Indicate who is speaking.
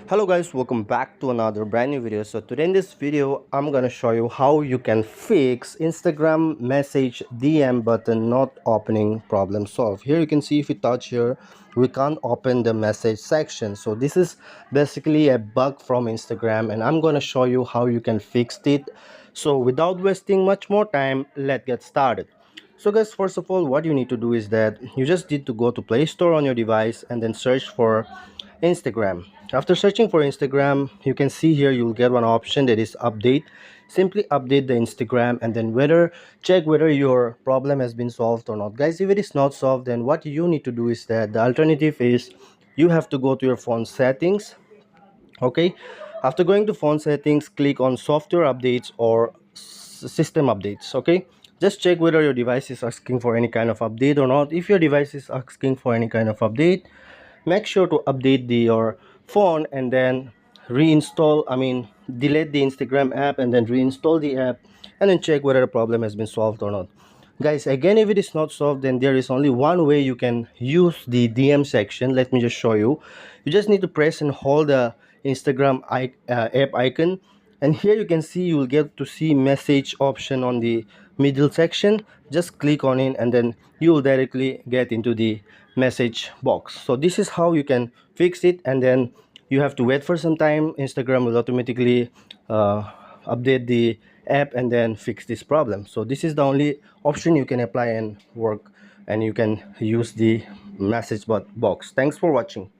Speaker 1: Hello guys, welcome back to another brand new video. So today in this video I'm gonna show you how you can fix Instagram message DM button not opening problem solved. Here you can see if you touch here we can't open the message section. So this is basically a bug from Instagram and I'm gonna show you how you can fix it. So without wasting much more time, let's get started. So guys, first of all, what you need to do is that you just need to go to Play Store on your device and then search for Instagram. After searching for Instagram, you can see here you'll get one option that is update. Simply update the Instagram and then check whether your problem has been solved or not. Guys, if it is not solved, then what you need to do is that the alternative is you have to go to your phone settings. Okay, after going to phone settings, click on software updates or system updates. Okay, just check whether your device is asking for any kind of update or not. If your device is asking for any kind of update, make sure to update your phone and then delete the Instagram app and then reinstall the app and then check whether the problem has been solved or not. Guys, again, if it is not solved, then there is only one way you can use the DM section. Let me just show you. You just need to press and hold the Instagram app icon, and here you can see you will get to see message option on the middle section. Just click on it and then you will directly get into the message box. So this is how you can fix it, and then you have to wait for some time. Instagram will automatically update the app and then fix this problem. So this is the only option you can apply and work, and you can use the message box. Thanks for watching.